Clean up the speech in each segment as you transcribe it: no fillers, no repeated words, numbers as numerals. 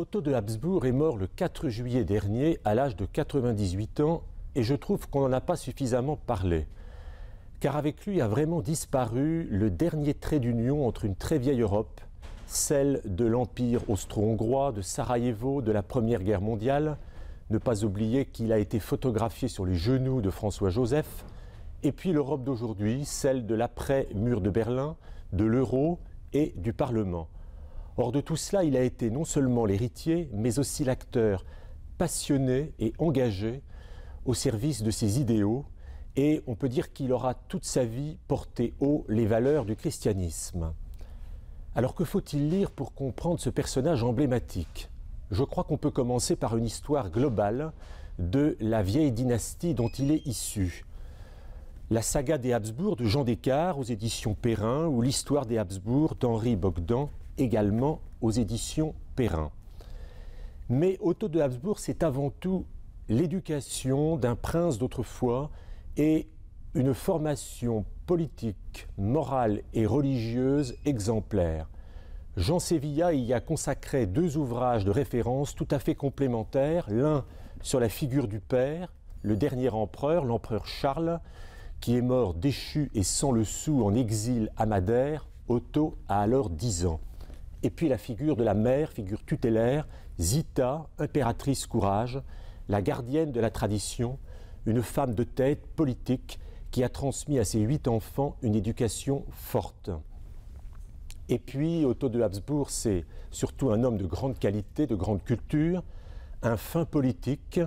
Otto de Habsbourg est mort le 4 juillet dernier à l'âge de 98 ans et je trouve qu'on n'en a pas suffisamment parlé. Car avec lui a vraiment disparu le dernier trait d'union entre une très vieille Europe, celle de l'Empire austro-hongrois, de Sarajevo, de la Première Guerre mondiale. Ne pas oublier qu'il a été photographié sur les genoux de François-Joseph. Et puis l'Europe d'aujourd'hui, celle de l'après-mur de Berlin, de l'euro et du Parlement. Or de tout cela, il a été non seulement l'héritier, mais aussi l'acteur passionné et engagé au service de ses idéaux. Et on peut dire qu'il aura toute sa vie porté haut les valeurs du christianisme. Alors que faut-il lire pour comprendre ce personnage emblématique ? Je crois qu'on peut commencer par une histoire globale de la vieille dynastie dont il est issu. La saga des Habsbourg de Jean Descartes aux éditions Perrin ou l'histoire des Habsbourg d'Henri Bogdan, également aux éditions Perrin. Mais Otto de Habsbourg, c'est avant tout l'éducation d'un prince d'autrefois et une formation politique, morale et religieuse exemplaire. Jean Sévilla y a consacré 2 ouvrages de référence tout à fait complémentaires, l'un sur la figure du père, le dernier empereur, l'empereur Charles, qui est mort déchu et sans le sou en exil à Madère. Otto a alors 10 ans. Et puis la figure de la mère, figure tutélaire, Zita, impératrice courage, la gardienne de la tradition, une femme de tête politique qui a transmis à ses 8 enfants une éducation forte. Et puis Otto de Habsbourg, c'est surtout un homme de grande qualité, de grande culture, un fin politique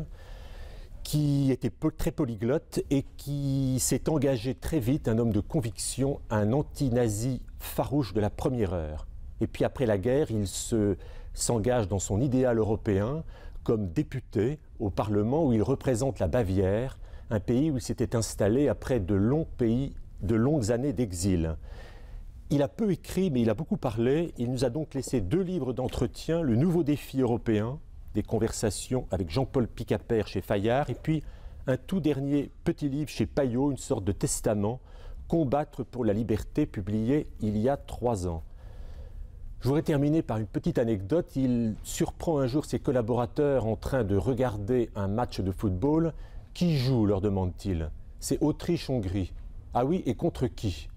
qui était très polyglotte et qui s'est engagé très vite, un homme de conviction, un anti-nazi farouche de la première heure. Et puis après la guerre, il s'engage dans son idéal européen comme député au Parlement où il représente la Bavière, un pays où il s'était installé après de longues années d'exil. Il a peu écrit, mais il a beaucoup parlé. Il nous a donc laissé 2 livres d'entretien, Le nouveau défi européen, des conversations avec Jean-Paul Picapert chez Fayard, et puis un tout dernier petit livre chez Payot, une sorte de testament, Combattre pour la liberté, publié il y a 3 ans. Je voudrais terminer par une petite anecdote. Il surprend un jour ses collaborateurs en train de regarder un match de football. Qui joue, leur demande-t-il. C'est Autriche-Hongrie. Ah oui, et contre qui ?